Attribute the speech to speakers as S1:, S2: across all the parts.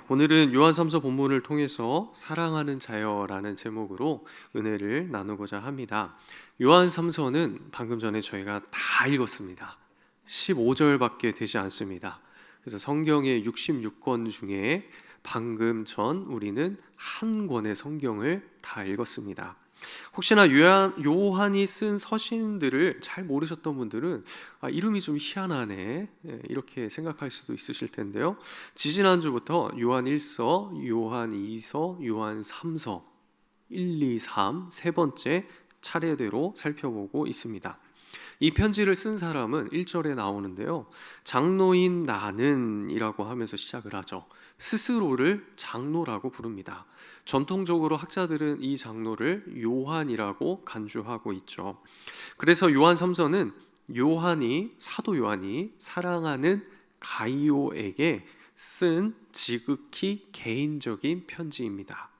S1: 오늘은 요한삼서 본문을 통해서 사랑하는 자여라는 제목으로 은혜를 나누고자 합니다. 요한삼서는 방금 전에 저희가 다 읽었습니다. 15절밖에 되지 않습니다. 그래서 성경의 66권 중에 방금 전 우리는 한 권의 성경을 다 읽었습니다. 혹시나 요한이 쓴 서신들을 잘 모르셨던 분들은 이름이 좀 희한하네, 이렇게 생각할 수도 있으실 텐데요. 지지난주부터 요한 1서, 요한 2서, 요한 3서 1, 2, 3 세 번째 차례대로 살펴보고 있습니다. 이 편지를 쓴 사람은 1절에 나오는데요. 장로인 나는 이라고 하면서 시작을 하죠. 스스로를 장로라고 부릅니다. 전통적으로 학자들은 이 장로를 요한이라고 간주하고 있죠. 그래서 요한 3서는 사도 요한이 사랑하는 가이오에게 쓴 지극히 개인적인 편지입니다.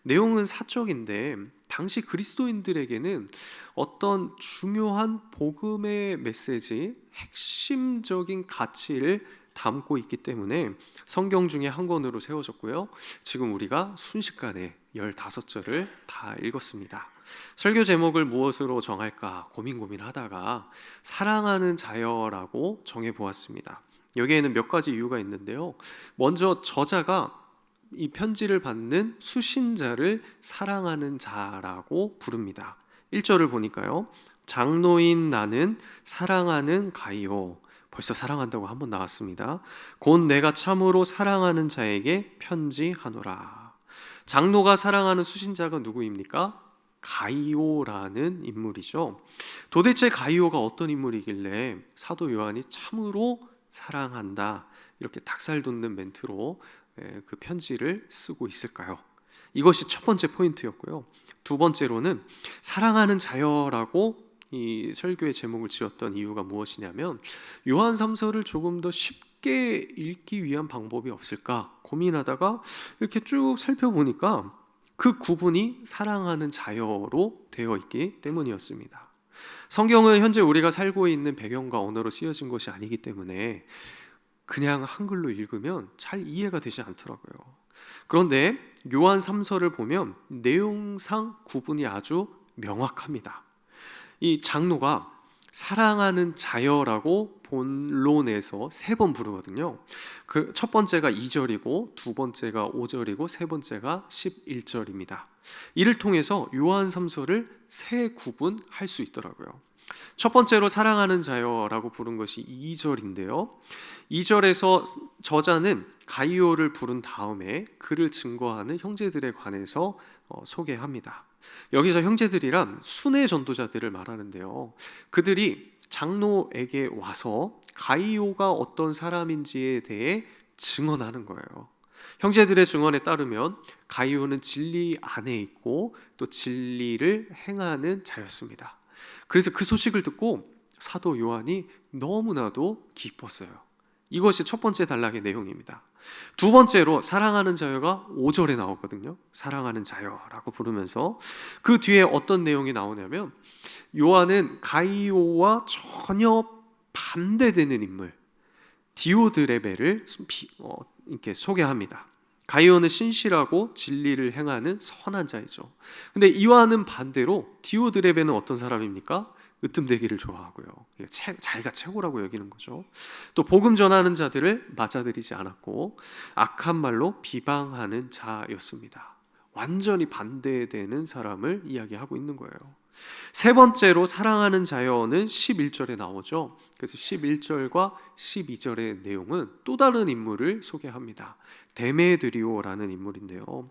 S1: 내용은 사적인데 당시 그리스도인들에게는 어떤 중요한 복음의 메시지, 핵심적인 가치를 담고 있기 때문에 성경 중에 한 권으로 세워졌고요. 지금 우리가 순식간에 15절을 다 읽었습니다. 설교 제목을 무엇으로 정할까 고민하다가 사랑하는 자여라고 정해보았습니다. 여기에는 몇 가지 이유가 있는데요. 먼저 저자가 이 편지를 받는 수신자를 사랑하는 자라고 부릅니다. 1절을 보니까요. 장로인 나는 사랑하는 가이오. 벌써 사랑한다고 한번 나왔습니다. 곧 내가 참으로 사랑하는 자에게 편지하노라. 장로가 사랑하는 수신자가 누구입니까? 가이오라는 인물이죠. 도대체 가이오가 어떤 인물이길래 사도 요한이 참으로 사랑한다 이렇게 닭살 돋는 멘트로 그 편지를 쓰고 있을까요? 이것이 첫 번째 포인트였고요. 두 번째로는 사랑하는 자여라고 이 설교의 제목을 지었던 이유가 무엇이냐면 요한 3서를 조금 더 쉽게 읽기 위한 방법이 없을까 고민하다가 이렇게 쭉 살펴보니까 그 구분이 사랑하는 자여로 되어 있기 때문이었습니다. 성경은 현재 우리가 살고 있는 배경과 언어로 쓰여진 것이 아니기 때문에 그냥 한글로 읽으면 잘 이해가 되지 않더라고요. 그런데 요한 3서를 보면 내용상 구분이 아주 명확합니다. 이 장로가 사랑하는 자여라고 본론에서 3번 부르거든요. 그 첫 번째가 2절이고 두 번째가 5절이고 세 번째가 11절입니다. 이를 통해서 요한 3서를 세 구분할 수 있더라고요. 첫 번째로 사랑하는 자여라고 부른 것이 2절인데요. 2절에서 저자는 가이오를 부른 다음에 그를 증거하는 형제들에 관해서 소개합니다. 여기서 형제들이란 순회 전도자들을 말하는데요. 그들이 장로에게 와서 가이오가 어떤 사람인지에 대해 증언하는 거예요. 형제들의 증언에 따르면 가이오는 진리 안에 있고 또 진리를 행하는 자였습니다. 그래서 그 소식을 듣고 사도 요한이 너무나도 기뻤어요. 이것이 첫 번째 단락의 내용입니다. 두 번째로 사랑하는 자여가 5절에 나오거든요. 사랑하는 자여라고 부르면서 그 뒤에 어떤 내용이 나오냐면 요한은 가이오와 전혀 반대되는 인물 디오드레베를 이렇게 소개합니다. 가이오는 신실하고 진리를 행하는 선한 자이죠. 근데 이와는 반대로 디오드레베는 어떤 사람입니까? 으뜸되기를 좋아하고요. 자기가 최고라고 여기는 거죠. 또 복음 전하는 자들을 맞아들이지 않았고 악한 말로 비방하는 자였습니다. 완전히 반대되는 사람을 이야기하고 있는 거예요. 세 번째로 사랑하는 자여는 11절에 나오죠. 그래서 11절과 12절의 내용은 또 다른 인물을 소개합니다. 데메드리오라는 인물인데요.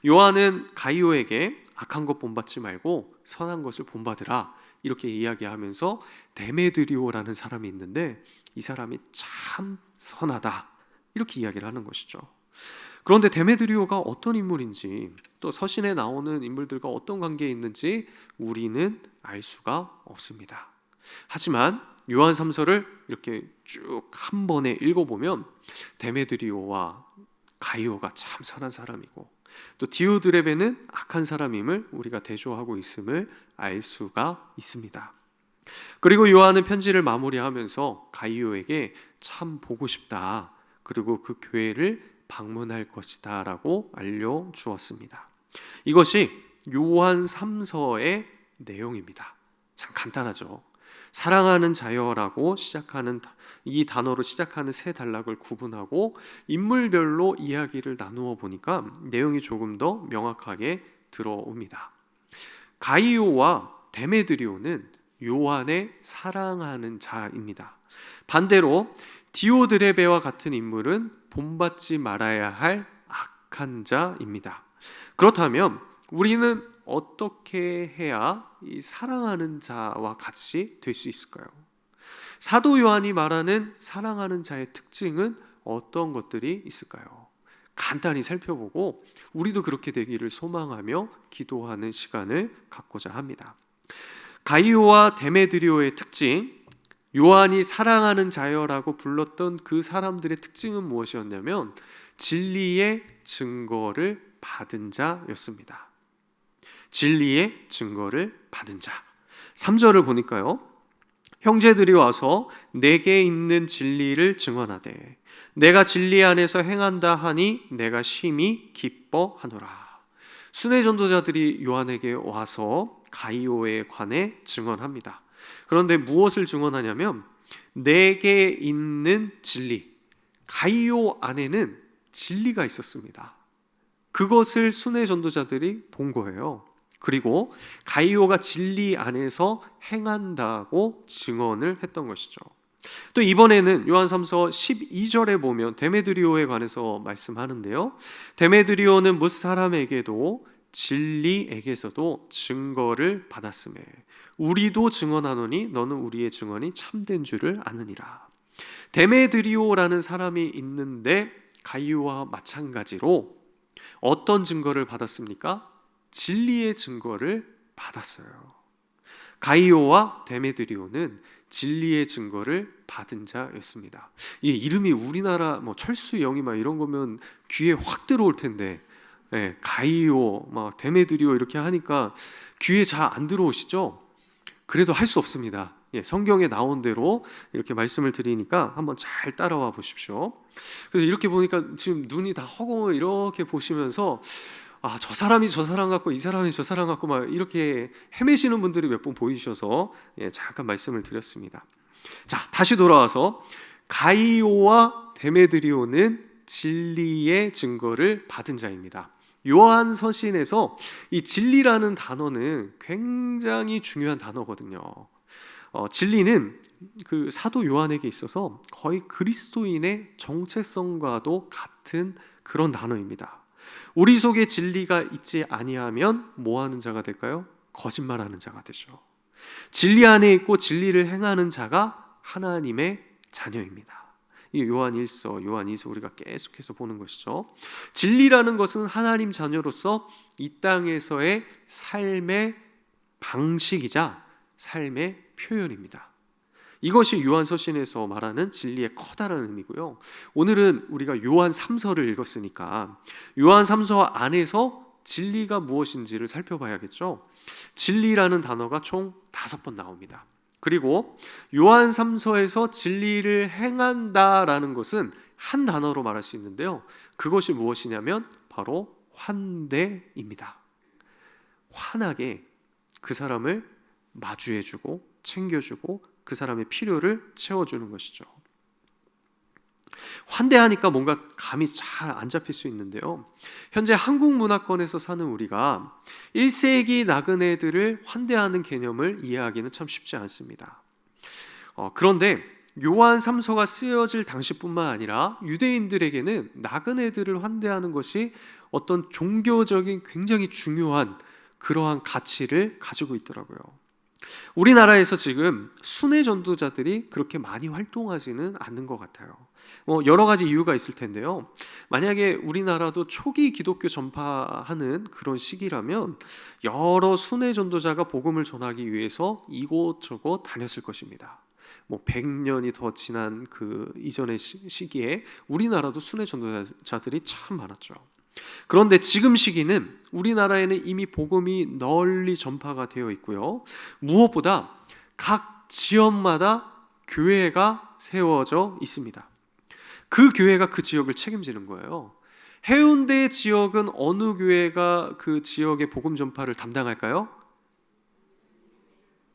S1: 요한은 가이오에게 악한 것 본받지 말고 선한 것을 본받으라 이렇게 이야기하면서 데메드리오라는 사람이 있는데 이 사람이 참 선하다 이렇게 이야기를 하는 것이죠. 그런데 데메드리오가 어떤 인물인지 또 서신에 나오는 인물들과 어떤 관계에 있는지 우리는 알 수가 없습니다. 하지만 요한 3서를 이렇게 쭉 한 번에 읽어보면 데메드리오와 가이오가 참 선한 사람이고 또 디오드레베는 악한 사람임을 우리가 대조하고 있음을 알 수가 있습니다. 그리고 요한은 편지를 마무리하면서 가이오에게 참 보고 싶다. 그리고 그 교회를 방문할 것이다 라고 알려주었습니다. 이것이 요한 3서의 내용입니다. 참 간단하죠. 사랑하는 자여라고 시작하는 이 단어로 시작하는 세 단락을 구분하고 인물별로 이야기를 나누어 보니까 내용이 조금 더 명확하게 들어옵니다. 가이오와 데메드리오는 요한의 사랑하는 자입니다. 반대로 디오드레베와 같은 인물은 본받지 말아야 할 악한 자입니다. 그렇다면 우리는 어떻게 해야 이 사랑하는 자와 같이 될 수 있을까요? 사도 요한이 말하는 사랑하는 자의 특징은 어떤 것들이 있을까요? 간단히 살펴보고 우리도 그렇게 되기를 소망하며 기도하는 시간을 갖고자 합니다. 가이오와 데메드리오의 특징, 요한이 사랑하는 자여라고 불렀던 그 사람들의 특징은 무엇이었냐면 진리의 증거를 받은 자였습니다. 진리의 증거를 받은 자. 3절을 보니까요, 형제들이 와서 내게 있는 진리를 증언하되 내가 진리 안에서 행한다 하니 내가 심히 기뻐하노라. 순회 전도자들이 요한에게 와서 가이오에 관해 증언합니다. 그런데 무엇을 증언하냐면 내게 있는 진리, 가이오 안에는 진리가 있었습니다. 그것을 순회 전도자들이 본 거예요. 그리고 가이오가 진리 안에서 행한다고 증언을 했던 것이죠. 또 이번에는 요한 3서 12절에 보면 데메드리오에 관해서 말씀하는데요, 데메드리오는 뭇 사람에게도 진리에게서도 증거를 받았으며 우리도 증언하노니 너는 우리의 증언이 참된 줄을 아느니라. 데메드리오라는 사람이 있는데 가이오와 마찬가지로 어떤 증거를 받았습니까? 진리의 증거를 받았어요. 가이오와 데메드리오는 진리의 증거를 받은 자였습니다. 이 이름이 우리나라 철수영이 이런 거면 귀에 확 들어올 텐데, 가이오, 데메드리오 이렇게 하니까 귀에 잘 안 들어오시죠? 그래도 할 수 없습니다. 성경에 나온 대로 이렇게 말씀을 드리니까 한번 잘 따라와 보십시오. 그래서 이렇게 보니까 지금 눈이 다 허공을 이렇게 보시면서 저 사람이 저 사람 같고 이 사람이 저 사람 같고 막 이렇게 헤매시는 분들이 몇 분 보이셔서 잠깐 말씀을 드렸습니다. 자, 다시 돌아와서 가이오와 데메드리오는 진리의 증거를 받은 자입니다. 요한 서신에서 이 진리라는 단어는 굉장히 중요한 단어거든요. 진리는 그 사도 요한에게 있어서 거의 그리스도인의 정체성과도 같은 그런 단어입니다. 우리 속에 진리가 있지 아니하면 뭐 하는 자가 될까요? 거짓말하는 자가 되죠. 진리 안에 있고 진리를 행하는 자가 하나님의 자녀입니다. 이 요한 1서, 요한 2서 우리가 계속해서 보는 것이죠. 진리라는 것은 하나님 자녀로서 이 땅에서의 삶의 방식이자 삶의 표현입니다. 이것이 요한서신에서 말하는 진리의 커다란 의미고요. 오늘은 우리가 요한 3서를 읽었으니까 요한 3서 안에서 진리가 무엇인지를 살펴봐야겠죠. 진리라는 단어가 총 5번 나옵니다. 그리고 요한 3서에서 진리를 행한다라는 것은 한 단어로 말할 수 있는데요, 그것이 무엇이냐면 바로 환대입니다. 환하게 그 사람을 마주해주고 챙겨주고 그 사람의 필요를 채워주는 것이죠. 환대하니까 뭔가 감이 잘 안 잡힐 수 있는데요, 현재 한국 문화권에서 사는 우리가 1세기 나그네들을 환대하는 개념을 이해하기는 참 쉽지 않습니다. 그런데 요한 3서가 쓰여질 당시뿐만 아니라 유대인들에게는 나그네들을 환대하는 것이 어떤 종교적인 굉장히 중요한 그러한 가치를 가지고 있더라고요. 우리나라에서 지금 순회 전도자들이 그렇게 많이 활동하지는 않는 것 같아요. 여러 가지 이유가 있을 텐데요, 만약에 우리나라도 초기 기독교 전파하는 그런 시기라면 여러 순회 전도자가 복음을 전하기 위해서 이곳저곳 다녔을 것입니다. 100년이 더 지난 그 이전의 시기에 우리나라도 순회 전도자들이 참 많았죠. 그런데 지금 시기는 우리나라에는 이미 복음이 널리 전파가 되어 있고요, 무엇보다 각 지역마다 교회가 세워져 있습니다. 그 교회가 그 지역을 책임지는 거예요. 해운대 지역은 어느 교회가 그 지역의 복음 전파를 담당할까요?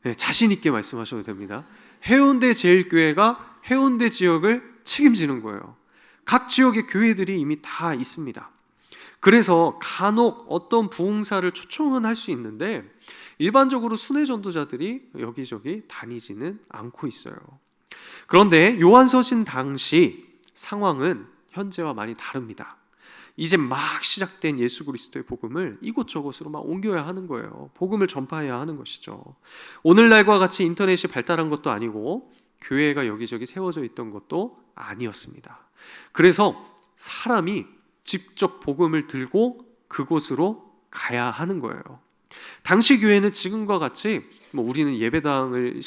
S1: 네, 자신 있게 말씀하셔도 됩니다. 해운대 제일교회가 해운대 지역을 책임지는 거예요. 각 지역의 교회들이 이미 다 있습니다. 그래서 간혹 어떤 부흥사를 초청은 할 수 있는데 일반적으로 순회 전도자들이 여기저기 다니지는 않고 있어요. 그런데 요한서신 당시 상황은 현재와 많이 다릅니다. 이제 막 시작된 예수 그리스도의 복음을 이곳저곳으로 막 옮겨야 하는 거예요. 복음을 전파해야 하는 것이죠. 오늘날과 같이 인터넷이 발달한 것도 아니고 교회가 여기저기 세워져 있던 것도 아니었습니다. 그래서 사람이 직접 복음을 들고 그곳으로 가야 하는 거예요. 당시 교회는 지금과 같이 우리는 예배당을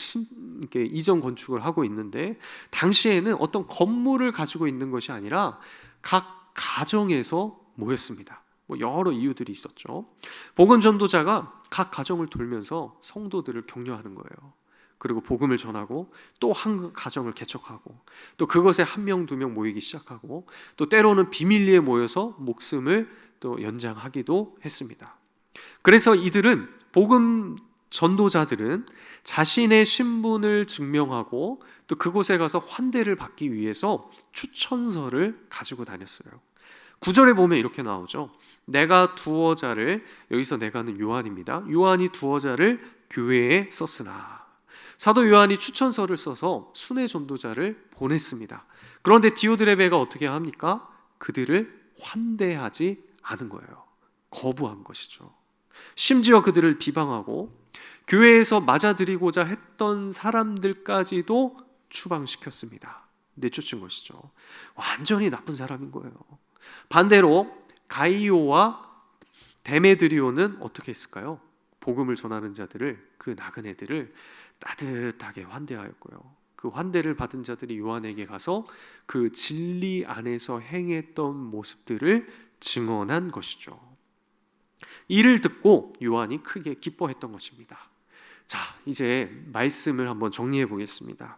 S1: 이렇게 이전 건축을 하고 있는데 당시에는 어떤 건물을 가지고 있는 것이 아니라 각 가정에서 모였습니다. 여러 이유들이 있었죠. 복음 전도자가 각 가정을 돌면서 성도들을 격려하는 거예요. 그리고 복음을 전하고 또 한 가정을 개척하고 또 그것에 한 명, 두 명 모이기 시작하고 또 때로는 비밀리에 모여서 목숨을 또 연장하기도 했습니다. 그래서 이들은 복음 전도자들은 자신의 신분을 증명하고 또 그곳에 가서 환대를 받기 위해서 추천서를 가지고 다녔어요. 9절에 보면 이렇게 나오죠. 내가 두어 자를, 여기서 내가는 요한입니다. 요한이 두어 자를 교회에 썼으나, 사도 요한이 추천서를 써서 순회 전도자를 보냈습니다. 그런데 디오드레베가 어떻게 합니까? 그들을 환대하지 않은 거예요. 거부한 것이죠. 심지어 그들을 비방하고 교회에서 맞아들이고자 했던 사람들까지도 추방시켰습니다. 내쫓은 것이죠. 완전히 나쁜 사람인 거예요. 반대로 가이오와 데메드리오는 어떻게 했을까요? 복음을 전하는 자들을, 그 나그네들을 따뜻하게 환대하였고요. 그 환대를 받은 자들이 요한에게 가서 그 진리 안에서 행했던 모습들을 증언한 것이죠. 이를 듣고 요한이 크게 기뻐했던 것입니다. 자, 이제 말씀을 한번 정리해 보겠습니다.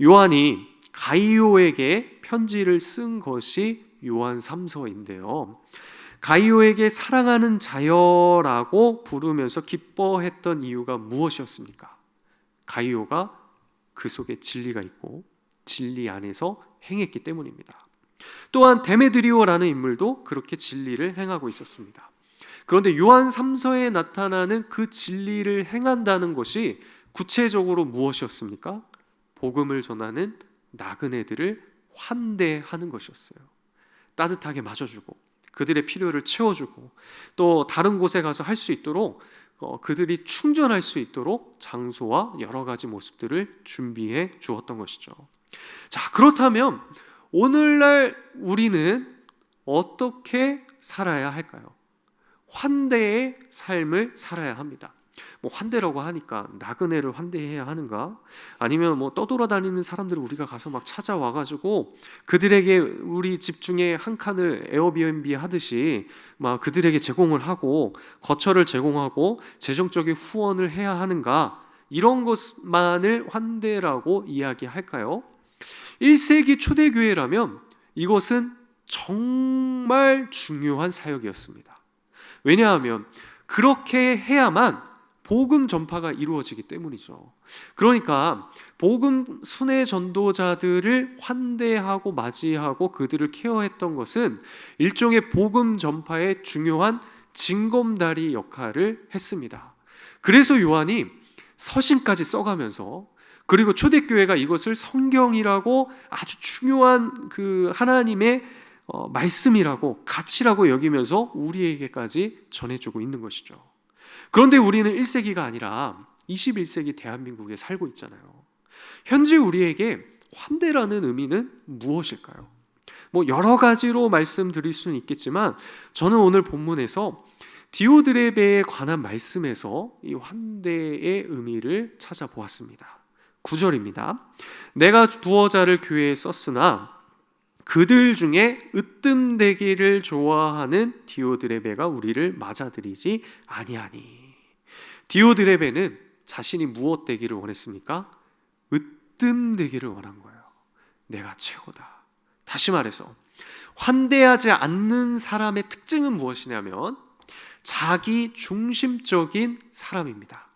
S1: 요한이 가이오에게 편지를 쓴 것이 요한 3서인데요. 가이오에게 사랑하는 자여라고 부르면서 기뻐했던 이유가 무엇이었습니까? 가이오가 그 속에 진리가 있고 진리 안에서 행했기 때문입니다. 또한 데메드리오라는 인물도 그렇게 진리를 행하고 있었습니다. 그런데 요한 3서에 나타나는 그 진리를 행한다는 것이 구체적으로 무엇이었습니까? 복음을 전하는 나그네들을 환대하는 것이었어요. 따뜻하게 맞아주고 그들의 필요를 채워주고 또 다른 곳에 가서 할 수 있도록 그들이 충전할 수 있도록 장소와 여러 가지 모습들을 준비해 주었던 것이죠. 자, 그렇다면 오늘날 우리는 어떻게 살아야 할까요? 환대의 삶을 살아야 합니다. 환대라고 하니까 나그네를 환대해야 하는가? 아니면 떠돌아다니는 사람들을 우리가 가서 막 찾아와가지고 그들에게 우리 집 중에 한 칸을 에어비앤비 하듯이 막 그들에게 제공을 하고 거처를 제공하고 재정적인 후원을 해야 하는가? 이런 것만을 환대라고 이야기할까요? 1세기 초대교회라면 이것은 정말 중요한 사역이었습니다. 왜냐하면 그렇게 해야만 복음 전파가 이루어지기 때문이죠. 그러니까 복음 순회 전도자들을 환대하고 맞이하고 그들을 케어했던 것은 일종의 복음 전파의 중요한 징검다리 역할을 했습니다. 그래서 요한이 서신까지 써가면서 그리고 초대교회가 이것을 성경이라고 아주 중요한 그 하나님의 말씀이라고 가치라고 여기면서 우리에게까지 전해주고 있는 것이죠. 그런데 우리는 1세기가 아니라 21세기 대한민국에 살고 있잖아요. 현재 우리에게 환대라는 의미는 무엇일까요? 여러 가지로 말씀드릴 수는 있겠지만 저는 오늘 본문에서 디오드레베에 관한 말씀에서 이 환대의 의미를 찾아보았습니다. 9절입니다. 내가 두어 자를 교회에 썼으나 그들 중에 으뜸되기를 좋아하는 디오드레베가 우리를 맞아들이지 아니하니. 디오드레베는 자신이 무엇 되기를 원했습니까? 으뜸되기를 원한 거예요. 내가 최고다. 다시 말해서 환대하지 않는 사람의 특징은 무엇이냐면 자기 중심적인 사람입니다.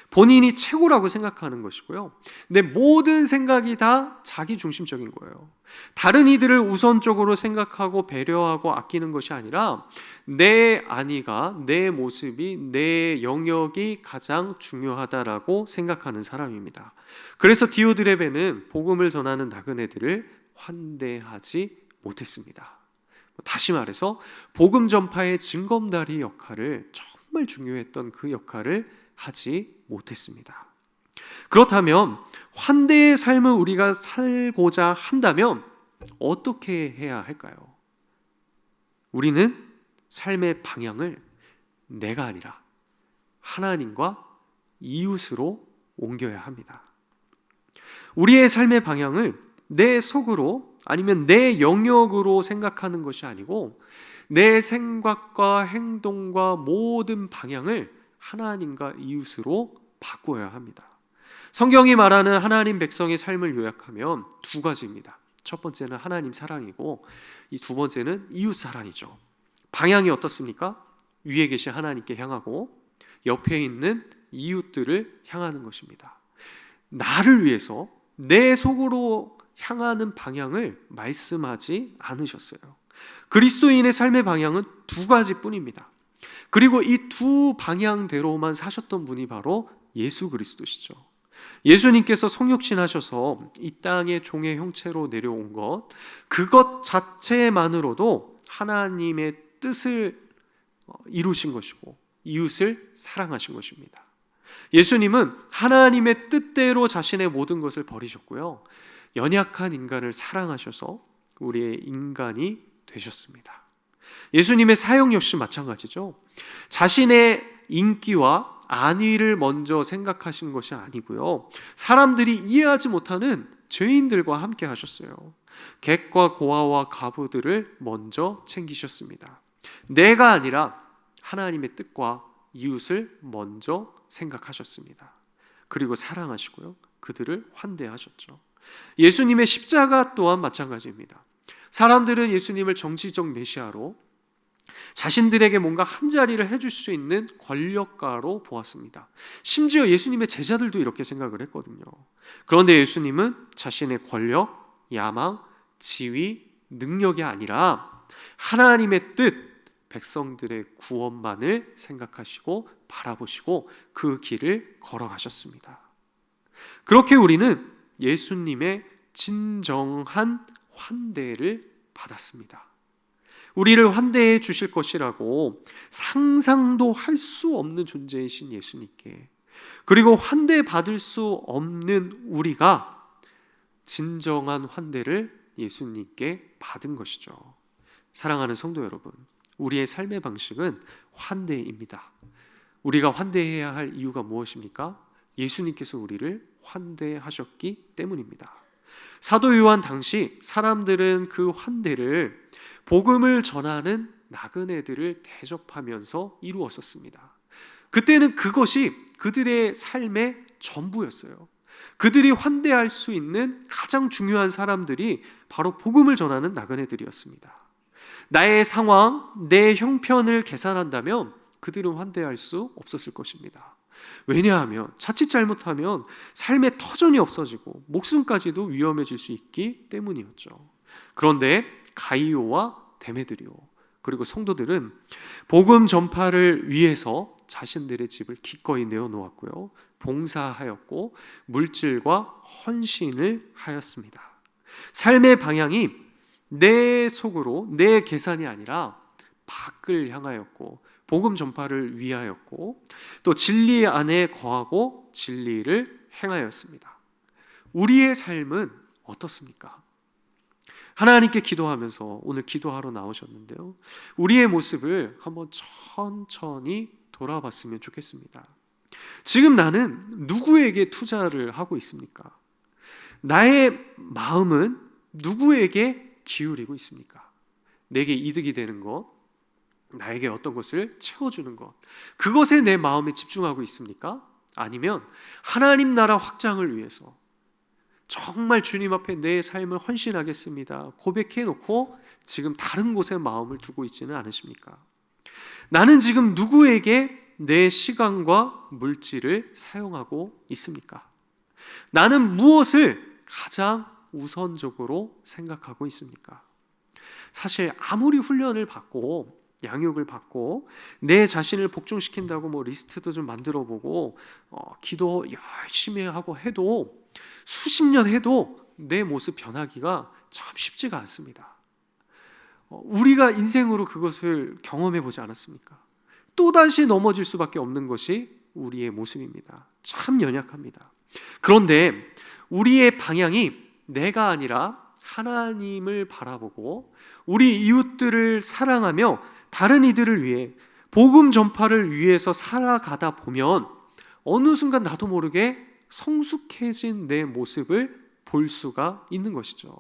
S1: 본인이 최고라고 생각하는 것이고요. 내 모든 생각이 다 자기 중심적인 거예요. 다른 이들을 우선적으로 생각하고 배려하고 아끼는 것이 아니라 내 안위가, 내 모습이, 내 영역이 가장 중요하다라고 생각하는 사람입니다. 그래서 디오드레베는 복음을 전하는 나그네들을 환대하지 못했습니다. 다시 말해서 복음 전파의 징검다리 역할을, 정말 중요했던 그 역할을 하지 못했습니다. 그렇다면 환대의 삶을 우리가 살고자 한다면 어떻게 해야 할까요? 우리는 삶의 방향을 내가 아니라 하나님과 이웃으로 옮겨야 합니다. 우리의 삶의 방향을 내 속으로 아니면 내 영역으로 생각하는 것이 아니고 내 생각과 행동과 모든 방향을 하나님과 이웃으로 바꾸어야 합니다. 성경이 말하는 하나님 백성의 삶을 요약하면 두 가지입니다. 첫 번째는 하나님 사랑이고 이 두 번째는 이웃 사랑이죠. 방향이 어떻습니까? 위에 계신 하나님께 향하고 옆에 있는 이웃들을 향하는 것입니다. 나를 위해서 내 속으로 향하는 방향을 말씀하지 않으셨어요. 그리스도인의 삶의 방향은 두 가지뿐입니다. 그리고 이 두 방향대로만 사셨던 분이 바로 예수 그리스도시죠. 예수님께서 성육신하셔서 이 땅에 종의 형체로 내려온 것, 그것 자체만으로도 하나님의 뜻을 이루신 것이고 이웃을 사랑하신 것입니다. 예수님은 하나님의 뜻대로 자신의 모든 것을 버리셨고요, 연약한 인간을 사랑하셔서 우리의 인간이 되셨습니다. 예수님의 사역 역시 마찬가지죠. 자신의 인기와 안위를 먼저 생각하신 것이 아니고요, 사람들이 이해하지 못하는 죄인들과 함께 하셨어요. 객과 고아와 과부들을 먼저 챙기셨습니다. 내가 아니라 하나님의 뜻과 이웃을 먼저 생각하셨습니다. 그리고 사랑하시고요, 그들을 환대하셨죠. 예수님의 십자가 또한 마찬가지입니다. 사람들은 예수님을 정치적 메시아로, 자신들에게 뭔가 한 자리를 해줄 수 있는 권력가로 보았습니다. 심지어 예수님의 제자들도 이렇게 생각을 했거든요. 그런데 예수님은 자신의 권력, 야망, 지위, 능력이 아니라 하나님의 뜻, 백성들의 구원만을 생각하시고 바라보시고 그 길을 걸어가셨습니다. 그렇게 우리는 예수님의 진정한 환대를 받았습니다. 우리를 환대해 주실 것이라고 상상도 할 수 없는 존재이신 예수님께, 그리고 환대받을 수 없는 우리가 진정한 환대를 예수님께 받은 것이죠. 사랑하는 성도 여러분, 우리의 삶의 방식은 환대입니다. 우리가 환대해야 할 이유가 무엇입니까? 예수님께서 우리를 환대하셨기 때문입니다. 사도 요한 당시 사람들은 그 환대를 복음을 전하는 나그네들을 대접하면서 이루었었습니다. 그때는 그것이 그들의 삶의 전부였어요. 그들이 환대할 수 있는 가장 중요한 사람들이 바로 복음을 전하는 나그네들이었습니다. 나의 상황, 내 형편을 계산한다면 그들은 환대할 수 없었을 것입니다. 왜냐하면 자칫 잘못하면 삶의 터전이 없어지고 목숨까지도 위험해질 수 있기 때문이었죠. 그런데 가이오와 데메드리오 그리고 성도들은 복음 전파를 위해서 자신들의 집을 기꺼이 내어놓았고요, 봉사하였고 물질과 헌신을 하였습니다. 삶의 방향이 내 속으로, 내 계산이 아니라 밖을 향하였고 복음 전파를 위하였고 또 진리 안에 거하고 진리를 행하였습니다. 우리의 삶은 어떻습니까? 하나님께 기도하면서 오늘 기도하러 나오셨는데요, 우리의 모습을 한번 천천히 돌아봤으면 좋겠습니다. 지금 나는 누구에게 투자를 하고 있습니까? 나의 마음은 누구에게 기울이고 있습니까? 내게 이득이 되는 것, 나에게 어떤 것을 채워주는 것, 그것에 내 마음에 집중하고 있습니까? 아니면 하나님 나라 확장을 위해서 정말 주님 앞에 내 삶을 헌신하겠습니다 고백해놓고 지금 다른 곳에 마음을 두고 있지는 않으십니까? 나는 지금 누구에게 내 시간과 물질을 사용하고 있습니까? 나는 무엇을 가장 우선적으로 생각하고 있습니까? 사실 아무리 훈련을 받고 양육을 받고 내 자신을 복종시킨다고 뭐 리스트도 좀 만들어 보고 기도 열심히 하고 해도 수십 년 해도 내 모습 변하기가 참 쉽지가 않습니다. 우리가 인생으로 그것을 경험해 보지 않았습니까? 또다시 넘어질 수밖에 없는 것이 우리의 모습입니다. 참 연약합니다. 그런데 우리의 방향이 내가 아니라 하나님을 바라보고 우리 이웃들을 사랑하며 다른 이들을 위해 복음 전파를 위해서 살아가다 보면 어느 순간 나도 모르게 성숙해진 내 모습을 볼 수가 있는 것이죠.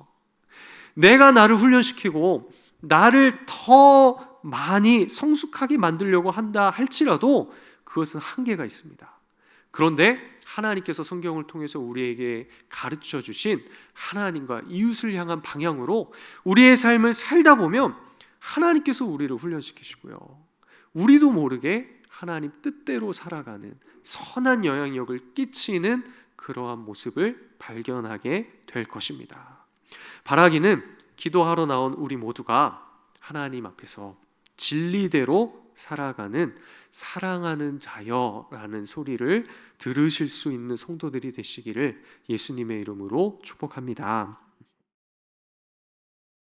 S1: 내가 나를 훈련시키고 나를 더 많이 성숙하게 만들려고 한다 할지라도 그것은 한계가 있습니다. 그런데 하나님께서 성경을 통해서 우리에게 가르쳐 주신 하나님과 이웃을 향한 방향으로 우리의 삶을 살다 보면 하나님께서 우리를 훈련시키시고요, 우리도 모르게 하나님 뜻대로 살아가는 선한 영향력을 끼치는 그러한 모습을 발견하게 될 것입니다. 바라기는 기도하러 나온 우리 모두가 하나님 앞에서 진리대로 살아가는 사랑하는 자여라는 소리를 들으실 수 있는 성도들이 되시기를 예수님의 이름으로 축복합니다.